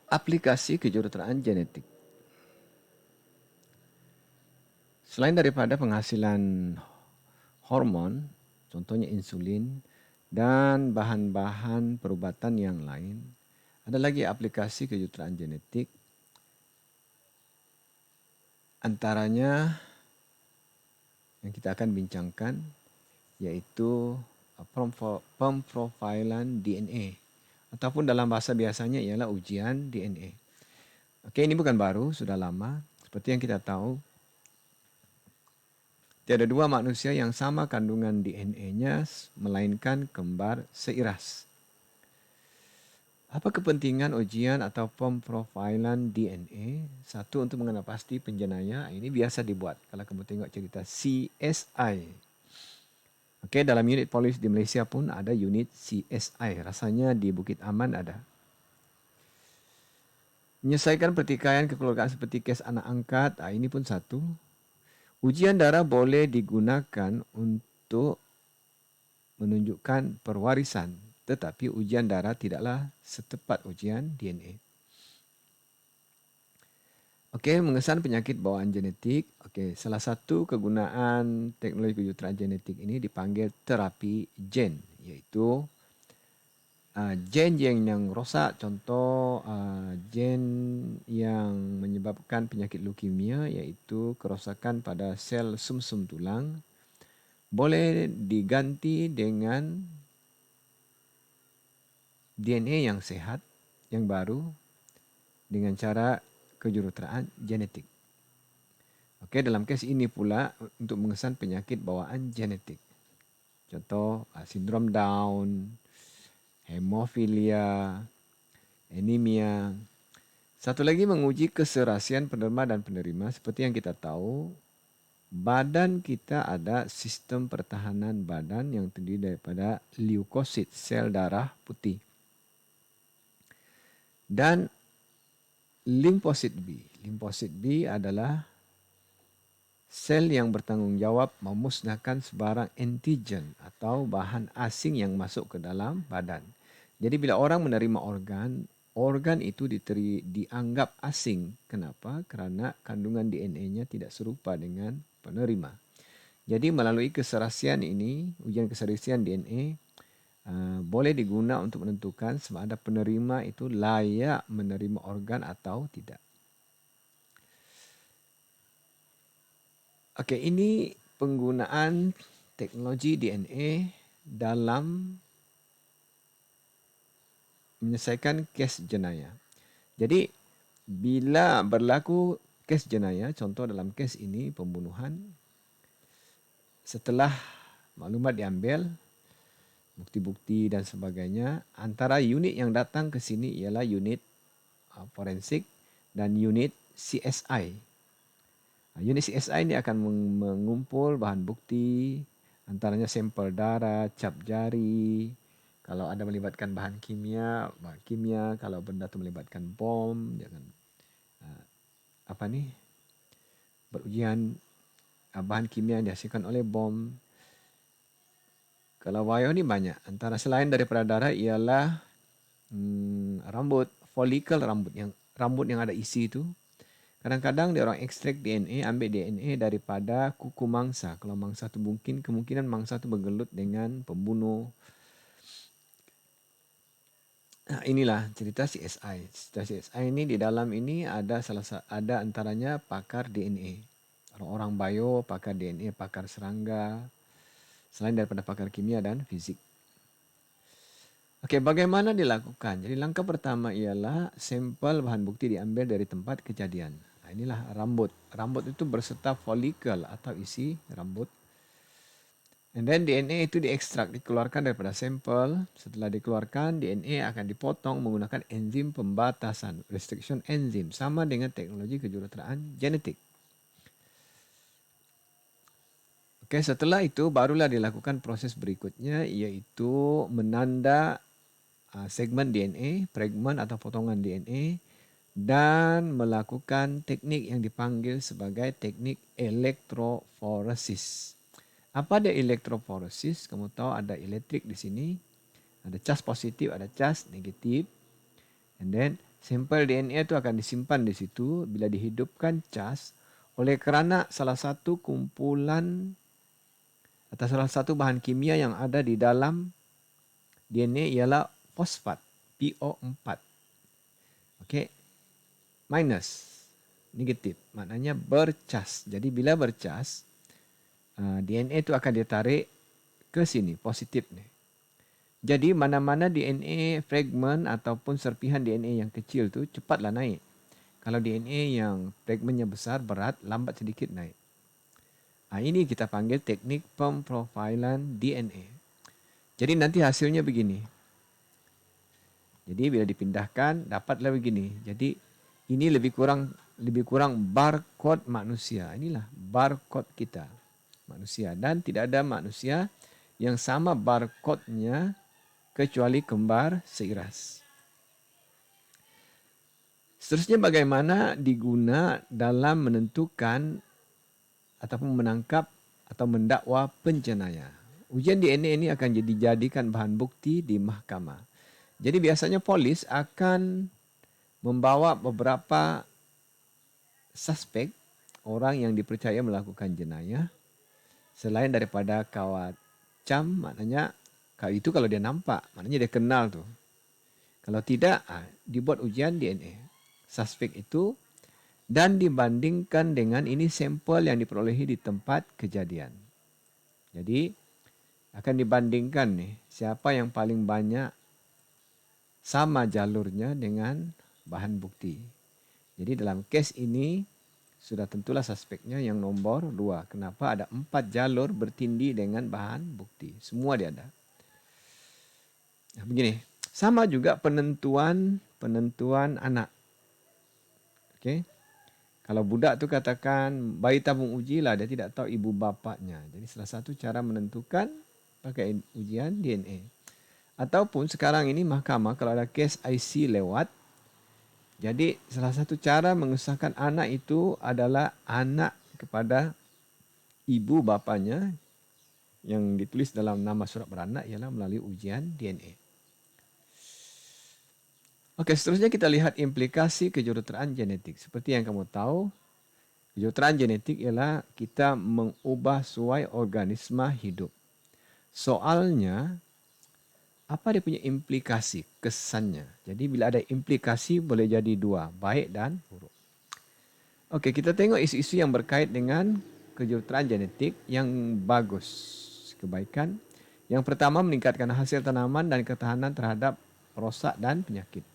Aplikasi kejuruteraan genetik. Selain daripada penghasilan hormon, contohnya insulin, dan bahan-bahan perubatan yang lain, ada lagi aplikasi kejuruteraan genetik. Antaranya yang kita akan bincangkan yaitu pemprofilan DNA. Ataupun dalam bahasa biasanya ialah ujian DNA. Oke, ini bukan baru, sudah lama. Seperti yang kita tahu, tiada dua manusia yang sama kandungan DNA-nya, melainkan kembar seiras. Apa kepentingan ujian atau pemprofilan DNA? Satu, untuk mengenal pasti penjenayah. Ini biasa dibuat kalau kamu tengok cerita CSI. Oke, dalam unit polis di Malaysia pun ada unit CSI. Rasanya di Bukit Aman ada. Menyelesaikan pertikaian kekeluargaan seperti kes anak angkat, ini pun satu. Ujian darah boleh digunakan untuk menunjukkan perwarisan, tetapi ujian darah tidaklah setepat ujian DNA. Okey, mengesan penyakit bawaan genetik. Okey, salah satu kegunaan teknologi kejuruteraan genetik ini dipanggil terapi gen, iaitu gen yang rosak, contoh gen yang menyebabkan penyakit leukemia, iaitu kerosakan pada sel sumsum tulang, boleh diganti dengan DNA yang sehat, yang baru, dengan cara kejuruteraan genetik. Okey, dalam kes ini pula untuk mengesan penyakit bawaan genetik. Contoh sindrom Down, hemofilia, anemia. Satu lagi menguji keserasian penerima dan penerima. Seperti yang kita tahu, badan kita ada sistem pertahanan badan yang terdiri daripada leukosit, sel darah putih, dan limfosit B. Limfosit B adalah sel yang bertanggungjawab memusnahkan sebarang antigen atau bahan asing yang masuk ke dalam badan. Jadi bila orang menerima organ itu dianggap asing. Kenapa? Kerana kandungan DNA-nya tidak serupa dengan penerima. Jadi melalui keserasian ini, ujian keserasian DNA, boleh digunakan untuk menentukan sama ada penerima itu layak menerima organ atau tidak. Okey, ini penggunaan teknologi DNA dalam menyelesaikan kes jenayah. Jadi, bila berlaku kes jenayah, contoh dalam kes ini pembunuhan, setelah maklumat diambil, bukti-bukti dan sebagainya, antara unit yang datang ke sini ialah unit forensik dan unit CSI. Unit CSI ini akan mengumpul bahan bukti, antaranya sampel darah, cap jari, kalau ada melibatkan bahan kimia, kalau benda itu melibatkan bom, jangan berujian bahan kimia yang dihasilkan oleh bom. Kalau bio ni banyak, antara selain daripada darah ialah rambut, folikel rambut yang ada isi itu. Kadang-kadang dia orang ekstrak DNA, ambil DNA daripada kuku mangsa. Kalau mangsa itu kemungkinan mangsa itu bergelut dengan pembunuh. Nah, inilah cerita CSI. Cerita CSI ini di dalam ini ada antaranya pakar DNA. Orang-orang bio, pakar DNA, pakar serangga. Selain daripada pakar kimia dan fizik. Okey, bagaimana dilakukan? Jadi langkah pertama ialah sampel bahan bukti diambil dari tempat kejadian. Inilah rambut. Rambut itu berserta folikel atau isi rambut. And then DNA itu diekstrak, dikeluarkan daripada sampel. Setelah dikeluarkan, DNA akan dipotong menggunakan enzim pembatasan, restriction enzim, sama dengan teknologi kejuruteraan genetik. Okey, setelah itu barulah dilakukan proses berikutnya, iaitu menanda segmen DNA, fragment atau potongan DNA, dan melakukan teknik yang dipanggil sebagai teknik elektroforesis. Apa dia elektroforesis? Kamu tahu ada elektrik di sini, ada cas positif, ada cas negatif, and then Sampel DNA itu akan disimpan di situ bila dihidupkan cas oleh kerana salah satu kumpulan atau salah satu bahan kimia yang ada di dalam DNA ialah fosfat, PO4. Okey. Minus, negatif, maknanya bercas. Jadi bila bercas, DNA itu akan ditarik ke sini, positif ni. Jadi mana-mana DNA fragment ataupun serpihan DNA yang kecil tu cepatlah naik. Kalau DNA yang fragmentnya besar, berat, lambat sedikit naik. Ini kita panggil teknik pemprofilan DNA. Jadi nanti hasilnya begini. Jadi bila dipindahkan, dapatlah begini. Jadi ini lebih kurang barcode manusia. Inilah barcode kita, manusia. Dan tidak ada manusia yang sama barcode-nya kecuali kembar seiras. Seterusnya bagaimana diguna dalam menentukan ataupun menangkap atau mendakwa penjenayah. Ujian DNA ini akan dijadikan bahan bukti di mahkamah. Jadi biasanya polis akan membawa beberapa suspek, orang yang dipercaya melakukan jenayah, selain daripada kawat cam, maknanya itu kalau dia nampak, maknanya dia kenal tu. Kalau tidak, dibuat ujian DNA suspek itu dan dibandingkan dengan ini sampel yang diperolehi di tempat kejadian. Jadi akan dibandingkan nih siapa yang paling banyak sama jalurnya dengan bahan bukti. Jadi dalam kes ini sudah tentulah suspeknya yang nombor 2. Kenapa? Ada 4 jalur bertindih dengan bahan bukti. Semua dia ada. Nah, begini, sama juga penentuan anak. Okey. Kalau budak tu katakan bayi tabung uji lah, dia tidak tahu ibu bapaknya. Jadi salah satu cara menentukan pakai ujian DNA. Ataupun sekarang ini mahkamah kalau ada kes IC lewat, jadi salah satu cara mengesahkan anak itu adalah anak kepada ibu bapanya yang ditulis dalam nama surat beranak ialah melalui ujian DNA. Okey, seterusnya kita lihat implikasi kejuruteraan genetik. Seperti yang kamu tahu, kejuruteraan genetik ialah kita mengubah suai organisma hidup. Soalnya, apa dia punya implikasi, kesannya? Jadi bila ada implikasi boleh jadi 2, baik dan buruk. Okey, kita tengok isu-isu yang berkait dengan kejuruteraan genetik yang bagus. Kebaikan. Yang pertama meningkatkan hasil tanaman dan ketahanan terhadap rosak dan penyakit.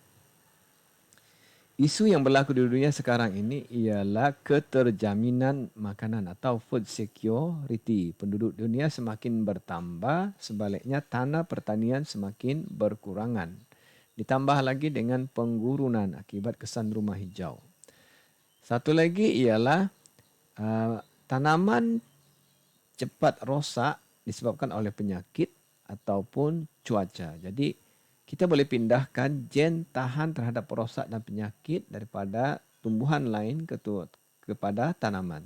Isu yang berlaku di dunia sekarang ini ialah keterjaminan makanan atau food security. Penduduk dunia semakin bertambah, sebaliknya tanah pertanian semakin berkurangan. Ditambah lagi dengan penggurunan akibat kesan rumah hijau. Satu lagi ialah tanaman cepat rosak disebabkan oleh penyakit ataupun cuaca. Jadi kita boleh pindahkan gen tahan terhadap rosak dan penyakit daripada tumbuhan lain kepada tanaman.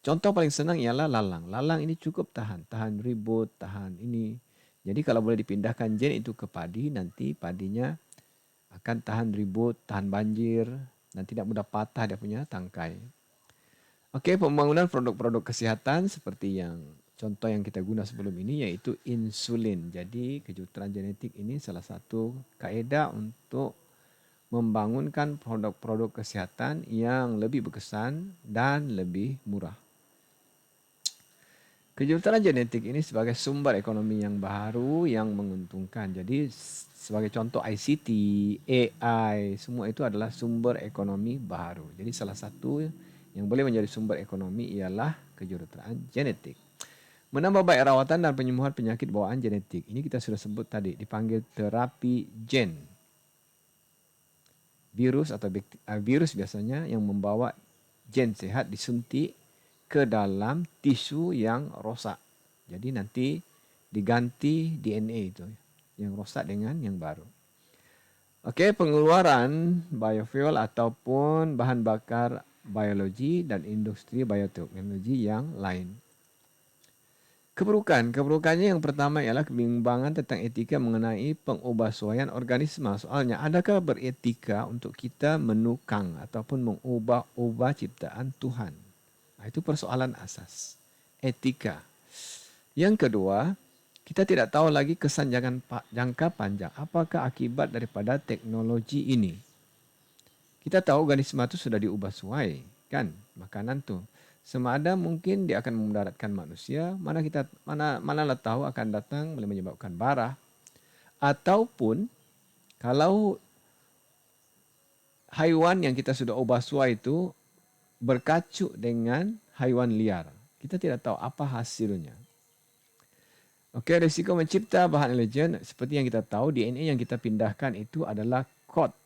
Contoh paling senang ialah lalang. Lalang ini cukup tahan ribut, tahan ini. Jadi kalau boleh dipindahkan gen itu ke padi, nanti padinya akan tahan ribut, tahan banjir dan tidak mudah patah dia punya tangkai. Okey, pembangunan produk-produk kesihatan seperti yang contoh yang kita guna sebelum ini iaitu insulin. Jadi kejuruteraan genetik ini salah satu kaedah untuk membangunkan produk-produk kesihatan yang lebih berkesan dan lebih murah. Kejuruteraan genetik ini sebagai sumber ekonomi yang baru yang menguntungkan. Jadi sebagai contoh ICT, AI, semua itu adalah sumber ekonomi baru. Jadi salah satu yang boleh menjadi sumber ekonomi ialah kejuruteraan genetik. Menambah baik rawatan dan penyembuhan penyakit bawaan genetik. Ini kita sudah sebut tadi, dipanggil terapi gen. Virus atau virus biasanya yang membawa gen sehat disuntik ke dalam tisu yang rosak. Jadi nanti diganti DNA itu yang rosak dengan yang baru. Okey, pengeluaran biofuel ataupun bahan bakar biologi dan industri bioteknologi yang lain. Keburukannya yang pertama ialah kebimbangan tentang etika mengenai pengubahsuaian organisma. Soalnya, adakah beretika untuk kita menukang ataupun mengubah-ubah ciptaan Tuhan? Itu persoalan asas. Etika. Yang kedua, kita tidak tahu lagi kesan jangka panjang. Apakah akibat daripada teknologi ini? Kita tahu organisme itu sudah diubah suai, kan? Makanan tuh. Sama ada mungkin dia akan memudaratkan manusia, manalah tahu akan datang boleh menyebabkan bara, ataupun kalau haiwan yang kita sudah ubah suai itu berkacuk dengan haiwan liar. Kita tidak tahu apa hasilnya. Okey, risiko mencipta bahan elegen seperti yang kita tahu, DNA yang kita pindahkan itu adalah kod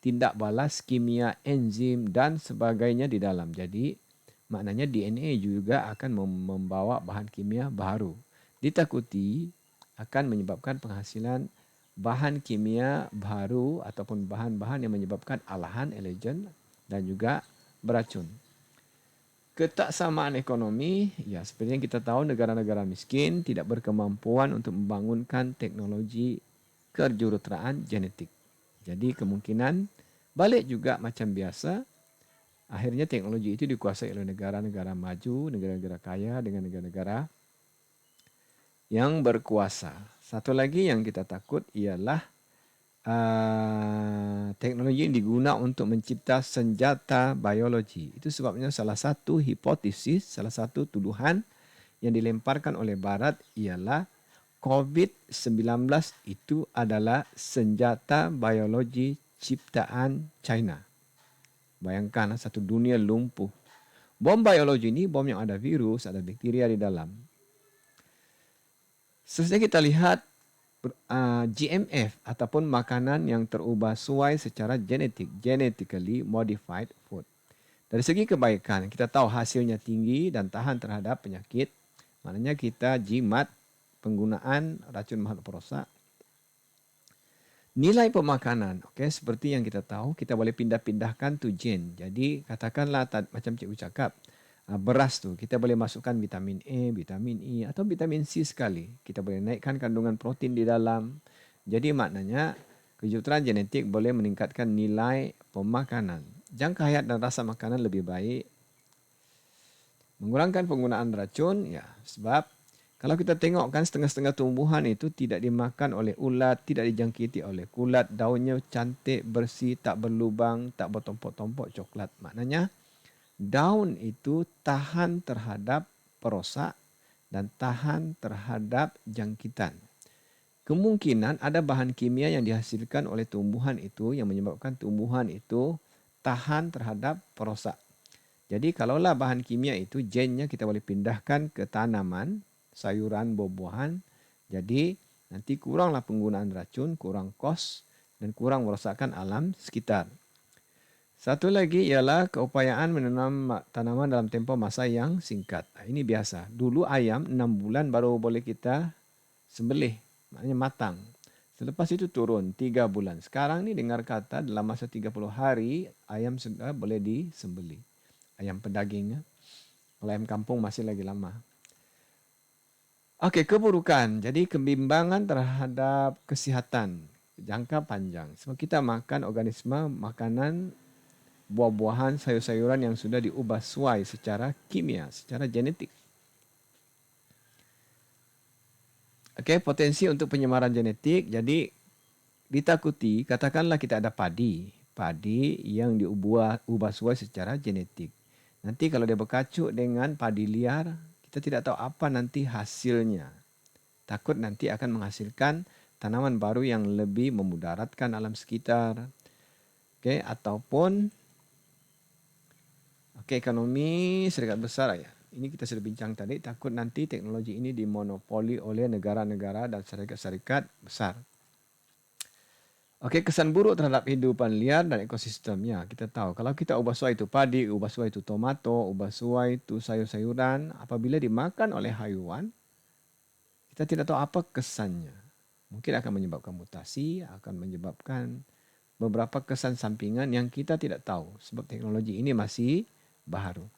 tindak balas kimia, enzim dan sebagainya di dalam. Jadi maknanya DNA juga akan membawa bahan kimia baru. Ditakuti akan menyebabkan penghasilan bahan kimia baru ataupun bahan-bahan yang menyebabkan alahan, elegen dan juga beracun. Ketaksamaan ekonomi, ya seperti yang kita tahu negara-negara miskin tidak berkemampuan untuk membangunkan teknologi kejuruteraan genetik. Jadi kemungkinan balik juga macam biasa, akhirnya teknologi itu dikuasai oleh negara-negara maju, negara-negara kaya dengan negara-negara yang berkuasa. Satu lagi yang kita takut ialah teknologi yang digunakan untuk mencipta senjata biologi. Itu sebabnya salah satu hipotesis, salah satu tuduhan yang dilemparkan oleh Barat ialah COVID-19 itu adalah senjata biologi ciptaan China. Bayangkan satu dunia lumpuh. Bom biologi ini bom yang ada virus, ada bakteria di dalam. Sesuai kita lihat GMF ataupun makanan yang terubah suai secara genetik, genetically modified food. Dari segi kebaikan, kita tahu hasilnya tinggi dan tahan terhadap penyakit. Maknanya kita jimat penggunaan racun makhluk perosak. Nilai pemakanan, seperti yang kita tahu, kita boleh pindah-pindahkan tu gen. Jadi katakanlah macam cikgu cakap, beras tu kita boleh masukkan vitamin A, vitamin E atau vitamin C sekali. Kita boleh naikkan kandungan protein di dalam. Jadi maknanya kejuruteraan genetik boleh meningkatkan nilai pemakanan. Jangka hayat dan rasa makanan lebih baik. Mengurangkan penggunaan racun, ya sebab kalau kita tengok kan setengah-setengah tumbuhan itu tidak dimakan oleh ulat, tidak dijangkiti oleh kulat, daunnya cantik, bersih, tak berlubang, tak bertompok-tompok coklat. Maknanya daun itu tahan terhadap perosak dan tahan terhadap jangkitan. Kemungkinan ada bahan kimia yang dihasilkan oleh tumbuhan itu yang menyebabkan tumbuhan itu tahan terhadap perosak. Jadi kalaulah bahan kimia itu gennya kita boleh pindahkan ke tanaman, sayuran, buah-buahan. Jadi nanti kuranglah penggunaan racun, kurang kos dan kurang merosakkan alam sekitar. Satu lagi ialah keupayaan menanam tanaman dalam tempoh masa yang singkat. Ini biasa. Dulu ayam 6 bulan baru boleh kita sembelih. Maknanya matang. Selepas itu turun 3 bulan. Sekarang ni dengar kata dalam masa 30 hari ayam sudah boleh disembelih. Ayam pedagingnya. Kalau ayam kampung masih lagi lama. Okey, keburukan. Jadi kebimbangan terhadap kesihatan jangka panjang. Sebab kita makan organisme, makanan, buah-buahan, sayur-sayuran yang sudah diubah suai secara kimia, secara genetik. Okey, potensi untuk penyemaran genetik. Jadi ditakuti, katakanlah kita ada padi yang diubah suai secara genetik. Nanti kalau dia berkacuk dengan padi liar, kita tidak tahu apa nanti hasilnya. Takut nanti akan menghasilkan tanaman baru yang lebih memudaratkan alam sekitar. Okey, ataupun ekonomi syarikat besar ya. Ini kita sudah bincang tadi, takut nanti teknologi ini dimonopoli oleh negara-negara dan syarikat-syarikat besar. Okey, kesan buruk terhadap kehidupan liar dan ekosistemnya. Kita tahu kalau kita ubah suai itu padi, ubah suai itu tomato, ubah suai itu sayur-sayuran, apabila dimakan oleh haiwan, kita tidak tahu apa kesannya. Mungkin akan menyebabkan mutasi, akan menyebabkan beberapa kesan sampingan yang kita tidak tahu sebab teknologi ini masih baru.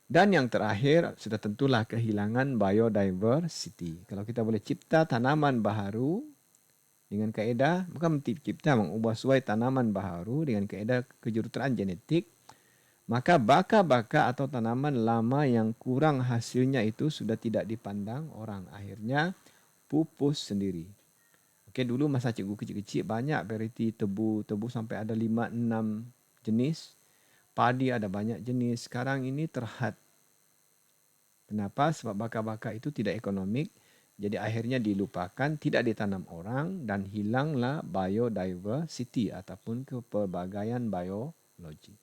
Dan yang terakhir, sudah tentulah kehilangan biodiversity. Kalau kita boleh cipta tanaman baharu dengan kaedah, bukan cipta, mengubah suai tanaman baharu dengan kaedah kejuruteraan genetik, maka baka-baka atau tanaman lama yang kurang hasilnya itu sudah tidak dipandang orang. Akhirnya pupus sendiri. Oke, dulu masa cikgu kecil-kecil banyak varieti tebu. Tebu sampai ada 5-6 jenis. Padi ada banyak jenis. Sekarang ini terhad. Kenapa? Sebab baka-baka itu tidak ekonomik. Jadi akhirnya dilupakan, tidak ditanam orang dan hilanglah biodiversity ataupun kepelbagaian biologi.